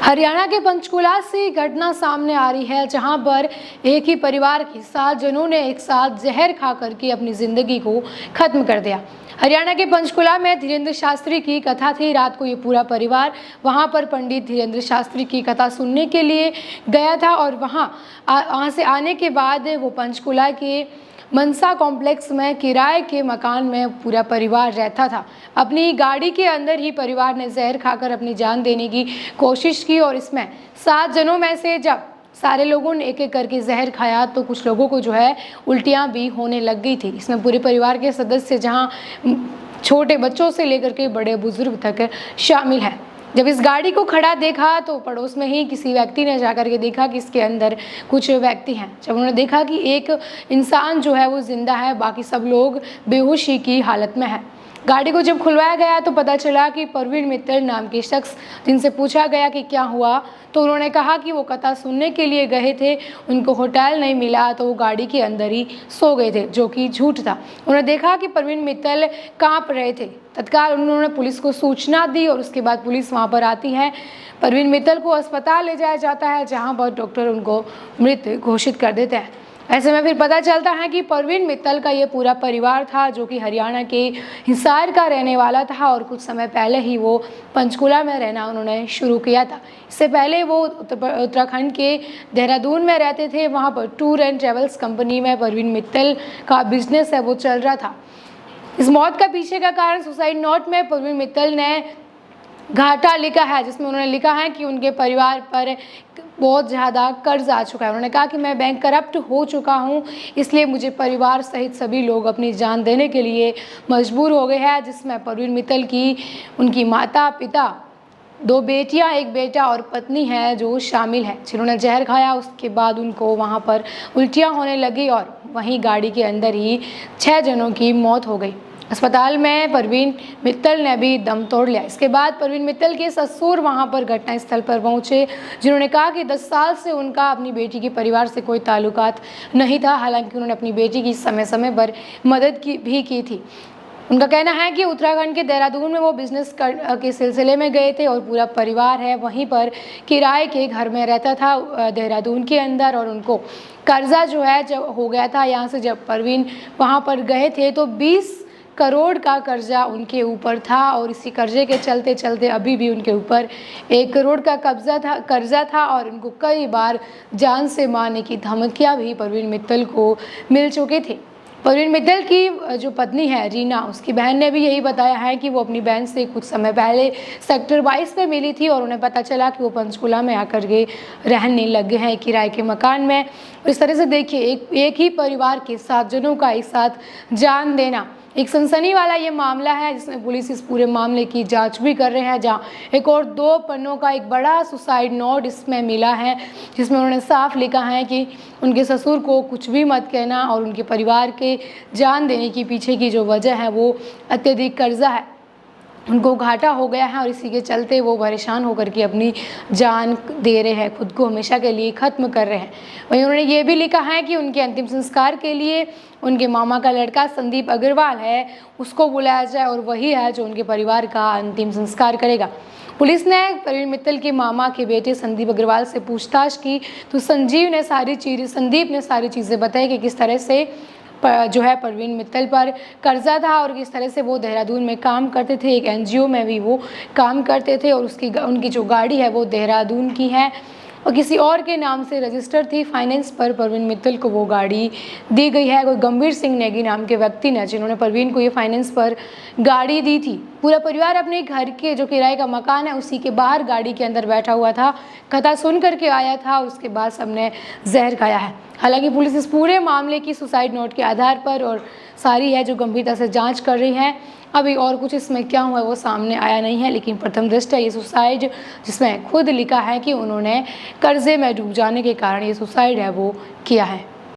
हरियाणा के पंचकुला से घटना सामने आ रही है, जहां पर एक ही परिवार के 7 जनों ने एक साथ जहर खा करके अपनी जिंदगी को खत्म कर दिया। हरियाणा के पंचकुला में धीरेन्द्र शास्त्री की कथा थी। रात को ये पूरा परिवार वहां पर पंडित धीरेन्द्र शास्त्री की कथा सुनने के लिए गया था और वहां से आने के बाद वो पंचकुला के मनसा कॉम्प्लेक्स में किराए के मकान में पूरा परिवार रहता था। अपनी गाड़ी के अंदर ही परिवार ने जहर खाकर अपनी जान देने की कोशिश की और इसमें 7 जनों में से जब सारे लोगों ने एक एक करके जहर खाया तो कुछ लोगों को जो है उल्टियां भी होने लग गई थी। इसमें पूरे परिवार के सदस्य, जहां छोटे बच्चों से लेकर के बड़े बुजुर्ग तक शामिल हैं। जब इस गाड़ी को खड़ा देखा तो पड़ोस में ही किसी व्यक्ति ने जाकर के देखा कि इसके अंदर कुछ व्यक्ति हैं। जब उन्होंने देखा कि एक इंसान जो है वो जिंदा है, बाकी सब लोग बेहोशी की हालत में है। गाड़ी को जब खुलवाया गया तो पता चला कि परवीन मित्तल नाम के शख्स, जिनसे पूछा गया कि क्या हुआ, तो उन्होंने कहा कि वो कथा सुनने के लिए गए थे, उनको होटल नहीं मिला तो वो गाड़ी के अंदर ही सो गए थे, जो कि झूठ था। उन्होंने देखा कि परवीन मित्तल कांप रहे थे। तत्काल उन्होंने पुलिस को सूचना दी और उसके बाद पुलिस वहां पर आती है। परवीन मित्तल को अस्पताल ले जाया जाता है, जहां पर डॉक्टर उनको मृत घोषित कर देते हैं। ऐसे में फिर पता चलता है कि परवीन मित्तल का ये पूरा परिवार था, जो कि हरियाणा के हिसार का रहने वाला था और कुछ समय पहले ही वो पंचकुला में रहना उन्होंने शुरू किया था। इससे पहले वो उत्तराखंड के देहरादून में रहते थे। वहाँ पर टूर एंड ट्रेवल्स कंपनी में परवीन मित्तल का बिजनेस है वो चल रहा था। इस मौत का पीछे का कारण सुसाइड नोट में परवीन मित्तल ने घाटा लिखा है, जिसमें उन्होंने लिखा है कि उनके परिवार पर बहुत ज़्यादा कर्ज आ चुका है। उन्होंने कहा कि मैं बैंक करप्ट हो चुका हूं, इसलिए मुझे परिवार सहित सभी लोग अपनी जान देने के लिए मजबूर हो गए हैं, जिसमें परवीन मित्तल की उनकी माता पिता, 2 बेटियां, 1 बेटा और पत्नी है जो शामिल है, जिन्होंने जहर खाया। उसके बाद उनको वहां पर उल्टियां होने लगी और वहीं गाड़ी के अंदर ही 6 जनों की मौत हो गई। अस्पताल में परवीन मित्तल ने भी दम तोड़ लिया। इसके बाद परवीन मित्तल के ससुर वहां पर घटनास्थल पर पहुंचे, जिन्होंने कहा कि 10 साल से उनका अपनी बेटी के परिवार से कोई ताल्लुकात नहीं था। हालांकि उन्होंने अपनी बेटी की समय समय पर मदद भी की थी। उनका कहना है कि उत्तराखंड के देहरादून में वो बिजनेस के सिलसिले में गए थे और पूरा परिवार है वहीं पर किराए के घर में रहता था देहरादून के अंदर, और उनको कर्जा जो है जब हो गया था यहाँ से, जब परवीन वहाँ पर गए थे तो 20 करोड़ का कर्जा उनके ऊपर था और इसी कर्जे के चलते चलते अभी भी उनके ऊपर 1 करोड़ का कर्जा था और उनको कई बार जान से मारने की धमकियां भी परवीन मित्तल को मिल चुकी थी। परवीन मित्तल की जो पत्नी है रीना, उसकी बहन ने भी यही बताया है कि वो अपनी बहन से कुछ समय पहले सेक्टर 22 में मिली थी और उन्हें पता चला कि वो पंचकुला में आकर के रहने लग गए हैं किराए के मकान में। इस तरह से देखिए, एक ही परिवार के 7 जनों का एक साथ जान देना एक सनसनी वाला ये मामला है, जिसमें पुलिस इस पूरे मामले की जांच भी कर रहे हैं। जहां एक और 2 पन्नों का एक बड़ा सुसाइड नोट इसमें मिला है, जिसमें उन्होंने साफ लिखा है कि उनके ससुर को कुछ भी मत कहना और उनके परिवार के जान देने की पीछे की जो वजह है वो अत्यधिक कर्जा है, उनको घाटा हो गया है और इसी के चलते वो परेशान होकर के अपनी जान दे रहे हैं, खुद को हमेशा के लिए ख़त्म कर रहे हैं। वहीं उन्होंने ये भी लिखा है कि उनके अंतिम संस्कार के लिए उनके मामा का लड़का संदीप अग्रवाल है, उसको बुलाया जाए और वही है जो उनके परिवार का अंतिम संस्कार करेगा। पुलिस ने परवीन मित्तल के मामा के बेटे संदीप अग्रवाल से पूछताछ की तो संदीप ने सारी चीज़ें बताई कि किस तरह से जो है परवीन मित्तल पर कर्जा था और किस तरह से वो देहरादून में काम करते थे, एक NGO में भी वो काम करते थे और उनकी जो गाड़ी है वो देहरादून की है और किसी और के नाम से रजिस्टर थी। फाइनेंस पर परवीन मित्तल को वो गाड़ी दी गई है कोई गंभीर सिंह नेगी नाम के व्यक्ति ने, जिन्होंने परवीन को ये फाइनेंस पर गाड़ी दी थी। पूरा परिवार अपने घर के जो किराए का मकान है उसी के बाहर गाड़ी के अंदर बैठा हुआ था, कथा सुन करके आया था, उसके बाद सबने जहर खाया है। हालांकि पुलिस इस पूरे मामले की सुसाइड नोट के आधार पर और सारी है जो गंभीरता से जांच कर रही है। अभी और कुछ इसमें क्या हुआ है वो सामने आया नहीं है, लेकिन प्रथम दृष्टया ये सुसाइड, जिसमें खुद लिखा है कि उन्होंने कर्जे में डूब जाने के कारण ये सुसाइड है वो किया है।